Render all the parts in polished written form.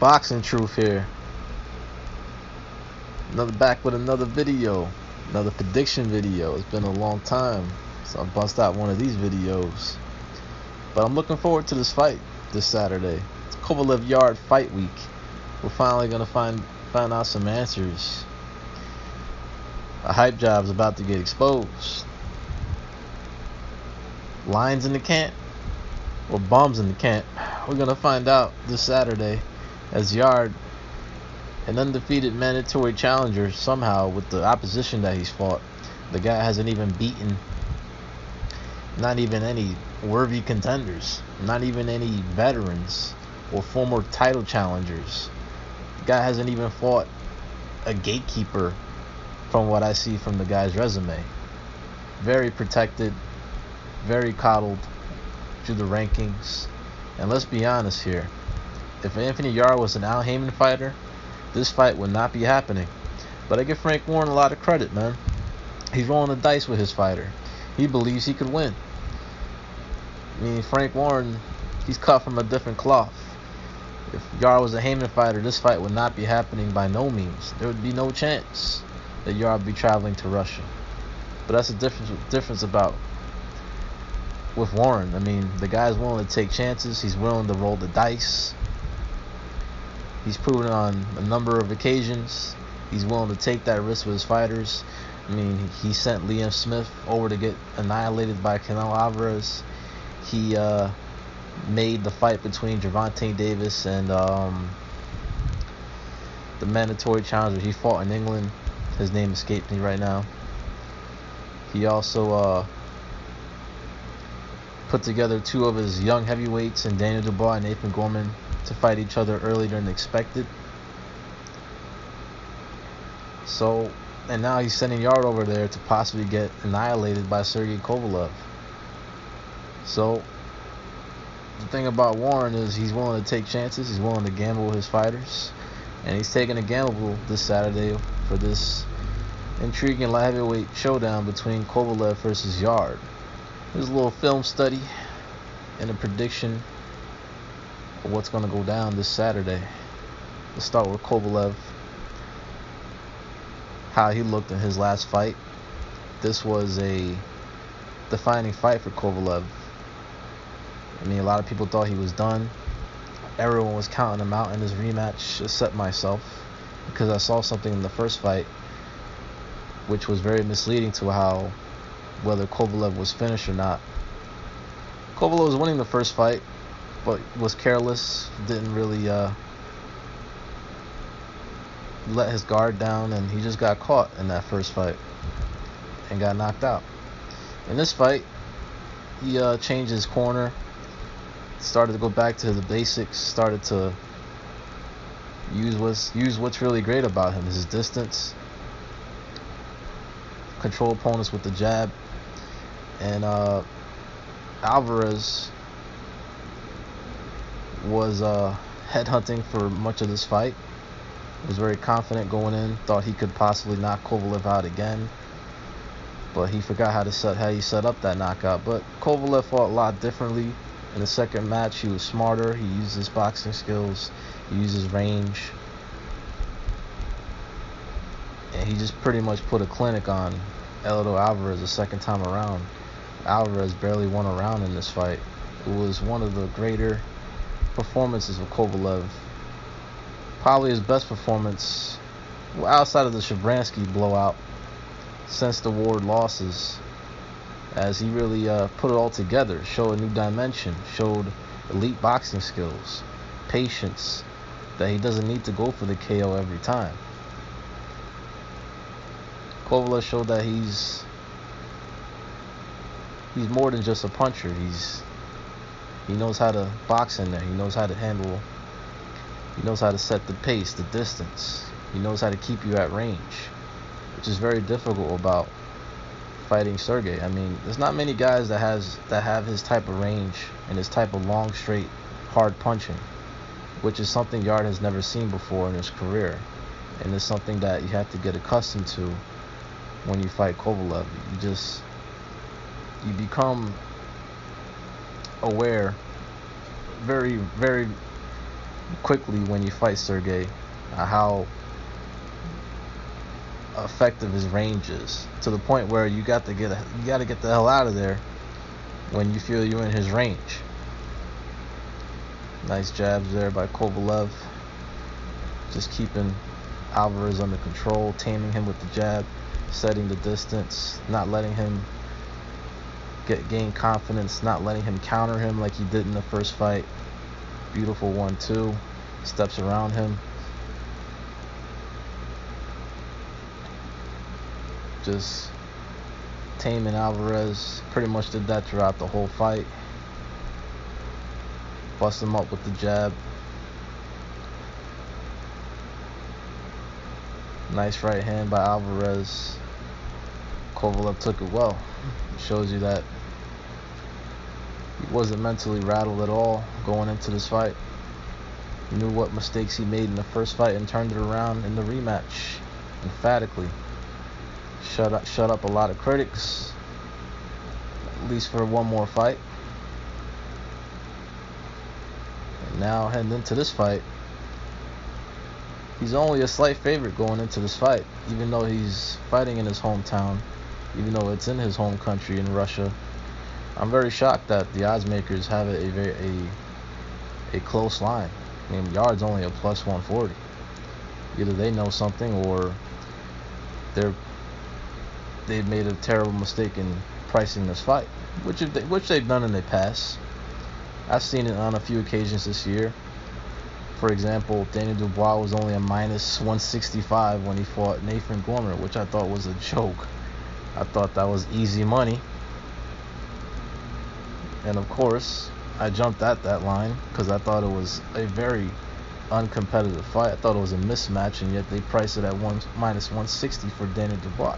Boxing Truth here. Back with another video, another prediction video. It's been a long time, so I bust out one of these videos. But I'm looking forward to this fight this Saturday. It's Kovalev Yarde fight week. We're finally gonna find out some answers. A hype job's about to get exposed. Lions in the camp or bombs in the camp. We're gonna find out this Saturday as Yarde, an undefeated mandatory challenger, somehow with the opposition that he's fought, the guy hasn't even beaten not even any worthy contenders, not even any veterans or former title challengers. The guy hasn't even fought a gatekeeper from what I see from the guy's resume. Very protected, very coddled through the rankings. And let's be honest here, if Anthony Yarde was an Al Haymon fighter, this fight would not be happening. But I give Frank Warren a lot of credit, man. He's rolling the dice with his fighter. He believes he could win. I mean, Frank Warren, he's cut from a different cloth. If Yarde was a Haymon fighter, this fight would not be happening by no means. There would be no chance that Yarde would be traveling to Russia. But that's the difference about with Warren. I mean, the guy's willing to take chances. He's willing to roll the dice. He's proven on a number of occasions he's willing to take that risk with his fighters. I mean, he sent Liam Smith over to get annihilated by Canelo Alvarez. He made the fight between Gervonta Davis and the mandatory challenger he fought in England. His name escaped me right now. He also put together two of his young heavyweights in Daniel Dubois and Nathan Gorman to fight each other earlier than expected. So, and now he's sending Yarde over there to possibly get annihilated by Sergey Kovalev. So, the thing about Warren is he's willing to take chances. He's willing to gamble with his fighters. And he's taking a gamble this Saturday for this intriguing light heavyweight showdown between Kovalev versus Yarde. There's a little film study and a prediction of what's going to go down this Saturday. Let's start with Kovalev. How he looked in his last fight. This was a defining fight for Kovalev. I mean, a lot of people thought he was done. Everyone was counting him out in his rematch, except myself, because I saw something in the first fight which was very misleading to how whether Kovalev was finished or not. Kovalev was winning the first fight, but was careless, didn't really let his guard down, and he just got caught in that first fight and got knocked out. In this fight, he changed his corner, started to go back to the basics, started to use what's really great about him, his distance, control opponents with the jab. And Alvarez was headhunting for much of this fight. Was very confident going in, thought he could possibly knock Kovalev out again, but he forgot how he set up that knockout. But Kovalev fought a lot differently. In the second match, he was smarter. He used his boxing skills, he used his range, and he just pretty much put a clinic on Eleider Alvarez the second time around. Alvarez barely won a round in this fight. It was one of the greater performances of Kovalev. Probably his best performance, well, outside of the Shabransky blowout, since the Ward losses, as he really put it all together, showed a new dimension, showed elite boxing skills, patience, that he doesn't need to go for the KO every time. Kovalev showed that he's more than just a puncher. He knows how to box in there. He knows how to handle. He knows how to set the pace, the distance. He knows how to keep you at range, which is very difficult about fighting Sergey. I mean, there's not many guys that have his type of range and his type of long, straight, hard punching, which is something Yarde has never seen before in his career, and it's something that you have to get accustomed to when you fight Kovalev. You become aware very, very quickly when you fight Sergey, how effective his range is, to the point where you got to get the hell out of there when you feel you're in his range. Nice jabs there by Kovalev, just keeping Alvarez under control, taming him with the jab, setting the distance, not letting him gain confidence, not letting him counter him like he did in the first fight. Beautiful 1-2, steps around him, just taming Alvarez. Pretty much did that throughout the whole fight. Bust him up with the jab. Nice right hand by Alvarez. Kovalev took it well. It shows you that he wasn't mentally rattled at all going into this fight. He knew what mistakes he made in the first fight and turned it around in the rematch emphatically. Shut up a lot of critics, at least for one more fight. And now heading into this fight, he's only a slight favorite going into this fight, even though he's fighting in his hometown, even though it's in his home country in Russia. I'm very shocked that the odds makers have it a close line. I mean, Yarde's only a plus 140. Either they know something, or they've made a terrible mistake in pricing this fight, which they've done in the past. I've seen it on a few occasions this year. For example, Daniel Dubois was only a minus 165 when he fought Nathan Gorman, which I thought was a joke. I thought that was easy money. And of course, I jumped at that line because I thought it was a very uncompetitive fight. I thought it was a mismatch, and yet they priced it at minus 160 for Daniel Dubois.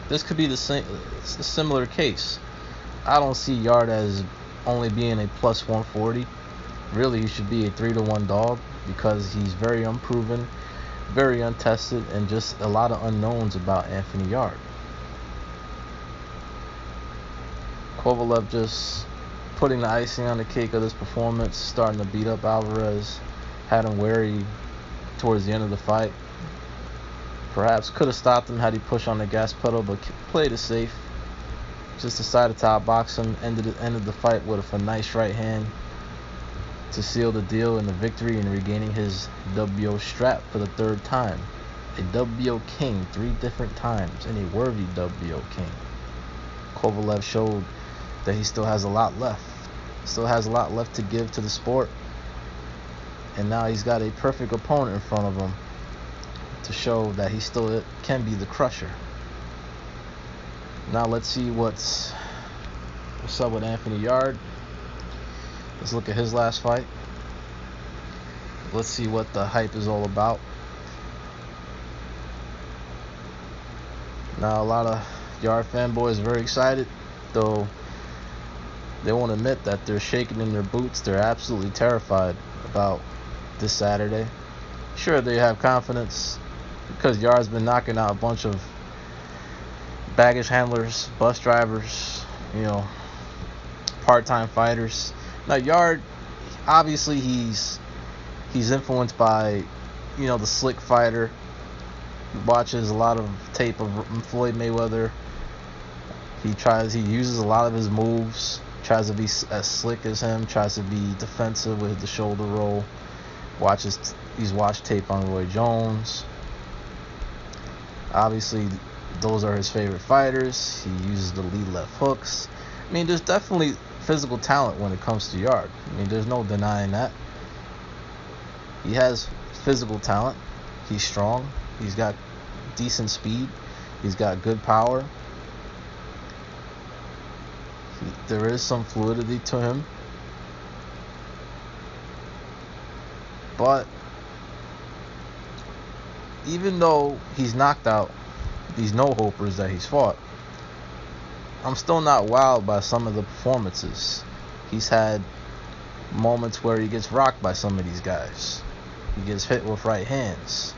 This could be the same, a similar case. I don't see Yarde as only being a plus 140. Really, he should be a 3-1 dog because he's very unproven, very untested, and just a lot of unknowns about Anthony Yarde. Kovalev just putting the icing on the cake of this performance, starting to beat up Alvarez, had him wary towards the end of the fight. Perhaps could have stopped him had he pushed on the gas pedal, but played it safe. Just decided to outbox him, ended the fight with a nice right hand to seal the deal in the victory and regaining his WBO strap for the third time. A WBO king 3 different times, and a worthy WBO king. Kovalev showed that he still has a lot left. Still has a lot left to give to the sport. And now he's got a perfect opponent in front of him to show that he still can be the crusher. Now let's see what's up with Anthony Yarde. Let's look at his last fight. Let's see what the hype is all about. Now a lot of Yarde fanboys are very excited, though they won't admit that they're shaking in their boots. They're absolutely terrified about this Saturday. Sure, they have confidence because Yarde's been knocking out a bunch of baggage handlers, bus drivers, part-time fighters. Now Yarde, obviously he's influenced by, the slick fighter. He watches a lot of tape of Floyd Mayweather. He uses a lot of his moves, tries to be as slick as him, tries to be defensive with the shoulder roll. He's watched tape on Roy Jones. Obviously, those are his favorite fighters. He uses the lead left hooks. I mean, there's definitely physical talent when it comes to Yarde. I mean, there's no denying that. He has physical talent. He's strong. He's got decent speed. He's got good power. There is some fluidity to him. But even though he's knocked out these no-hopers that he's fought, I'm still not wowed by some of the performances. He's had moments where he gets rocked by some of these guys. He gets hit with right hands.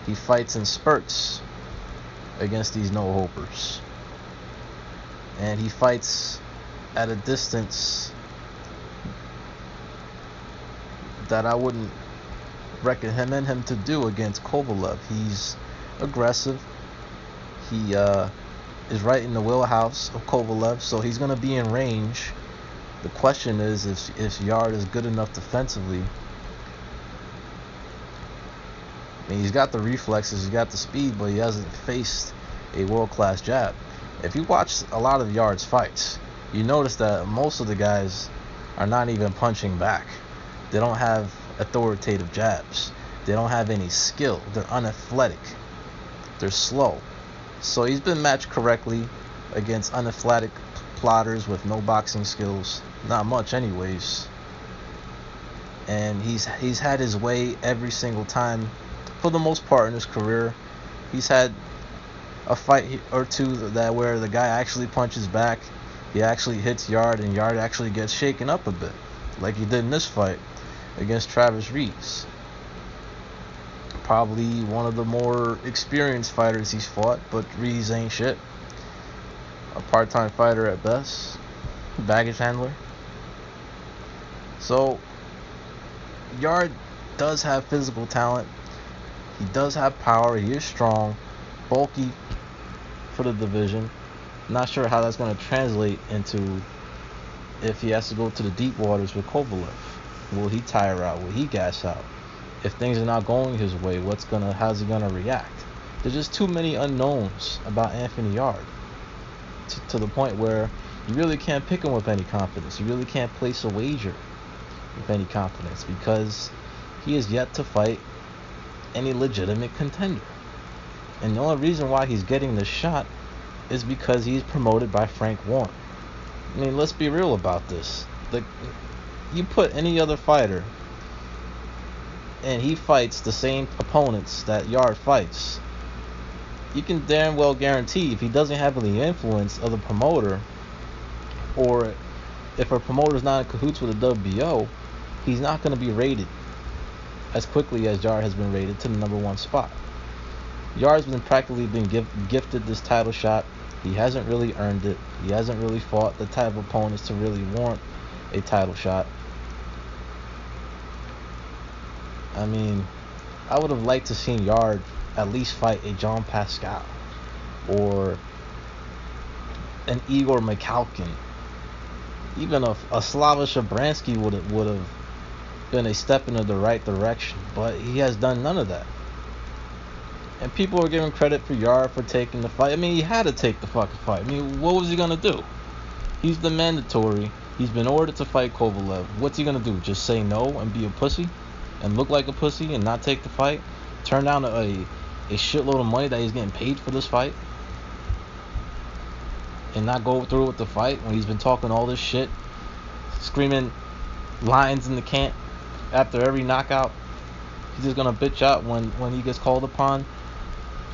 He fights in spurts against these no-hopers. And he fights at a distance that I wouldn't recommend him to do against Kovalev. He's aggressive. He is right in the wheelhouse of Kovalev, so he's going to be in range. The question is if Yarde is good enough defensively. I mean, he's got the reflexes, he's got the speed, but he hasn't faced a world-class jab. If you watch a lot of Yarde's fights, you notice that most of the guys are not even punching back. They don't have authoritative jabs. They don't have any skill. They're unathletic. They're slow. So he's been matched correctly against unathletic plotters with no boxing skills. Not much anyways. And he's had his way every single time. For the most part in his career, he's had a fight or two that where the guy actually punches back. He actually hits Yarde, and Yarde actually gets shaken up a bit, like he did in this fight against Travis Reeves. Probably one of the more experienced fighters he's fought, but Reeves ain't shit. A part-time fighter at best, baggage handler. So Yarde does have physical talent. He does have power. He is strong, bulky for the division. Not sure how that's going to translate into if he has to go to the deep waters with Kovalev. Will he tire out? Will he gas out? If things are not going his way, how's he gonna react? There's just too many unknowns about Anthony Yarde to the point where you really can't pick him with any confidence. You really can't place a wager with any confidence because he is yet to fight any legitimate contender. And the only reason why he's getting this shot is because he's promoted by Frank Warren. I mean, let's be real about this. You put any other fighter and he fights the same opponents that Yarde fights, you can damn well guarantee if he doesn't have any influence of the promoter, or if a promoter's not in cahoots with the WBO, he's not going to be rated as quickly as Yarde has been rated to the #1 spot. Yarde's been practically gifted this title shot. He hasn't really earned it. He hasn't really fought the type of opponents to really warrant a title shot. I mean, I would have liked to seen Yarde at least fight a John Pascal or an Igor Mikhalkin. Even a Slava Shabransky would have been a step into the right direction, but he has done none of that. And people are giving credit for Yarde for taking the fight. I mean, he had to take the fucking fight. I mean, what was he gonna do? He's the mandatory. He's been ordered to fight Kovalev. What's he gonna do? Just say no and be a pussy? And look like a pussy and not take the fight? Turn down a shitload of money that he's getting paid for this fight? And not go through with the fight when he's been talking all this shit? Screaming lines in the camp after every knockout? He's just gonna bitch out when he gets called upon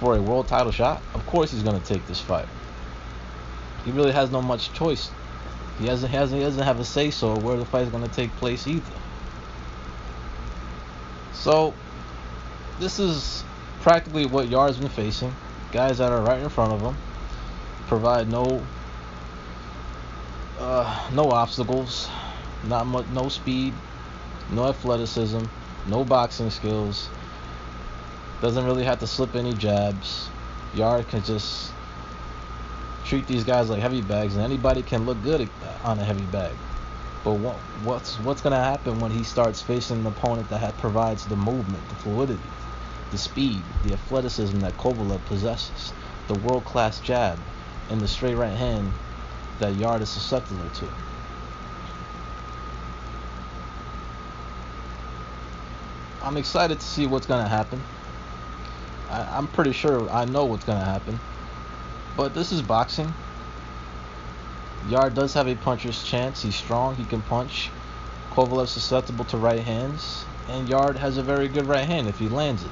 for a world title shot? Of course he's gonna take this fight. He really has no much choice. He doesn't have a say-so where the fight is gonna take place either. So this is practically what Yarde's been facing. Guys that are right in front of him, provide no obstacles, not much, no speed, no athleticism, no boxing skills. Doesn't really have to slip any jabs. Yarde can just treat these guys like heavy bags, and anybody can look good on a heavy bag. But what's gonna happen when he starts facing an opponent that provides the movement, the fluidity, the speed, the athleticism that Kovalev possesses, the world-class jab, and the straight right hand that Yarde is susceptible to? I'm excited to see what's gonna happen. I'm pretty sure I know what's gonna happen. But this is boxing. Yarde does have a puncher's chance. He's strong. He can punch. Kovalev's susceptible to right hands, and Yarde has a very good right hand if he lands it.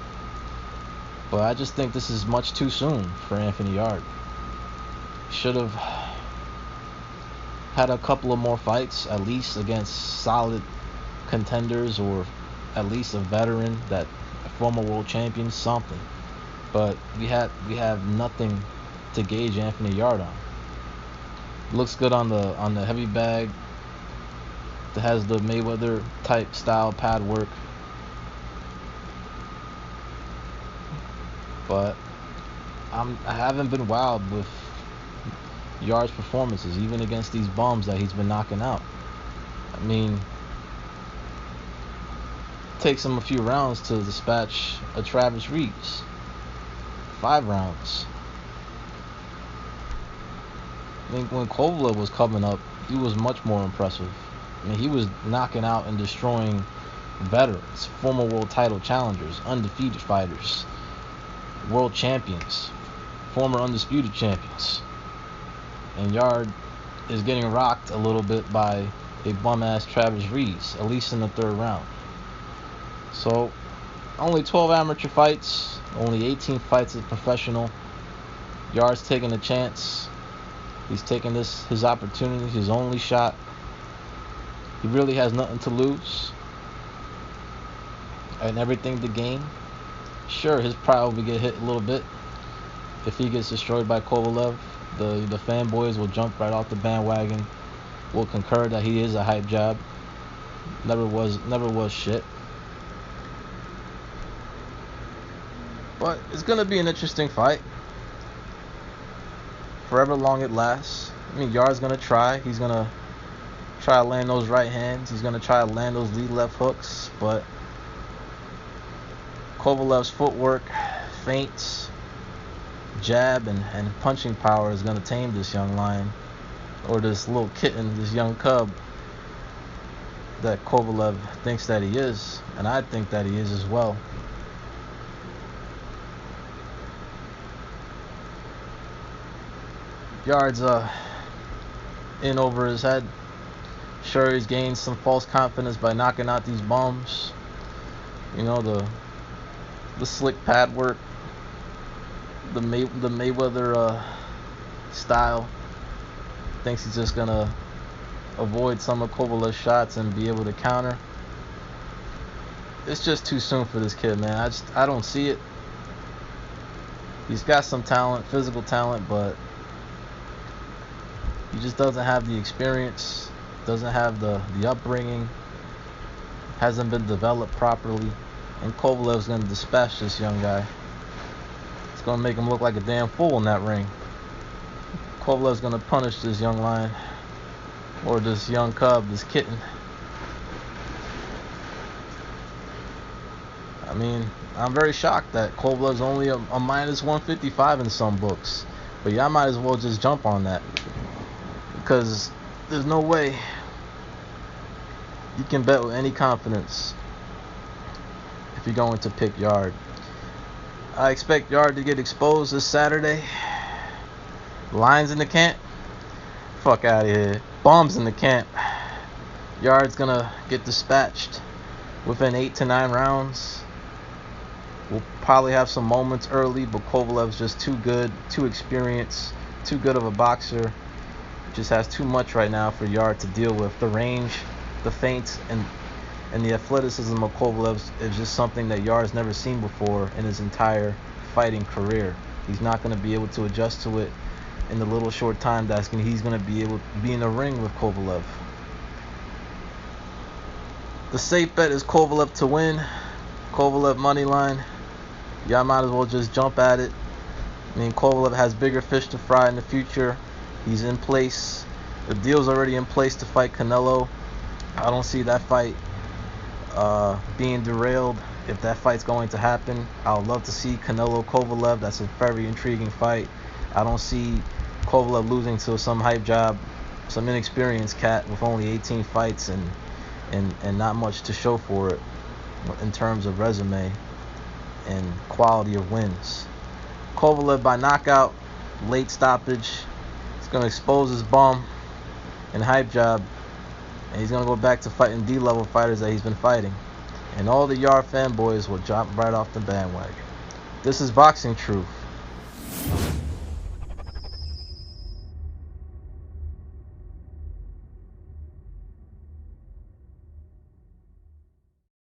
But I just think this is much too soon for Anthony Yarde. Should have had a couple of more fights, at least against solid contenders, or at least a veteran, that a former world champion, something. But we have nothing to gauge Anthony Yarde on. Looks good on the heavy bag. that has the Mayweather type style pad work. But I haven't been wowed with Yarde's performances, even against these bums that he's been knocking out. I mean, it takes him a few rounds to dispatch a Travis Reeves. 5 rounds. I think when Kovalev was coming up, he was much more impressive. I mean, he was knocking out and destroying veterans, former world title challengers, undefeated fighters, world champions, former undisputed champions. And Yarde is getting rocked a little bit by a bum-ass Travis Reeves, at least in the 3rd round. So, only 12 amateur fights, only 18 fights as professional. Yarde's taking a chance. He's taking this his opportunity, his only shot. He really has nothing to lose and everything to gain. Sure, his pride will get hit a little bit if he gets destroyed by Kovalev. The fanboys will jump right off the bandwagon, will concur that he is a hype job. Never was shit. But it's gonna be an interesting fight. Forever long it lasts. I mean, Yarde's gonna try. He's gonna try to land those right hands. He's gonna try to land those lead left hooks. But Kovalev's footwork, feints, jab, and punching power is gonna tame this young lion, or this little kitten, this young cub that Kovalev thinks that he is, and I think that he is as well. Yarde's in over his head. Sure, he's gained some false confidence by knocking out these bums. You know, the slick pad work, the Mayweather style. Thinks he's just gonna avoid some of Kovalev's shots and be able to counter. It's just too soon for this kid, man. I don't see it. He's got some talent, physical talent, but he just doesn't have the experience, doesn't have the upbringing, hasn't been developed properly, and Kovalev's going to dispatch this young guy. It's going to make him look like a damn fool in that ring. Kovalev's going to punish this young lion, or this young cub, this kitten. I mean, I'm very shocked that Kovalev's only a minus 155 in some books. But y'all might as well just jump on that, because there's no way you can bet with any confidence if you're going to pick Yarde. I expect Yarde to get exposed this Saturday. Lions in the camp? Fuck out of here. Bombs in the camp. Yarde's gonna get dispatched within 8 to 9 rounds. We'll probably have some moments early, but Kovalev's just too good, too experienced, too good of a boxer. Just has too much right now for Yarde to deal with. The range, the feints, and the athleticism of Kovalev is just something that Yarde's never seen before in his entire fighting career. He's not going to be able to adjust to it in the little short time he's going to be able to be in the ring with Kovalev. The safe bet is Kovalev to win. Kovalev money line. Y'all might as well just jump at it. I mean, Kovalev has bigger fish to fry in the future. He's in place. The deal's already in place to fight Canelo. I don't see that fight being derailed. If that fight's going to happen, I would love to see Canelo Kovalev. That's a very intriguing fight. I don't see Kovalev losing to some hype job, some inexperienced cat with only 18 fights and not much to show for it in terms of resume and quality of wins. Kovalev by knockout, late stoppage. He's going to expose his bum and hype job, and he's going to go back to fighting D-level fighters that he's been fighting. And all the Yarde fanboys will drop right off the bandwagon. This is Boxing Truth.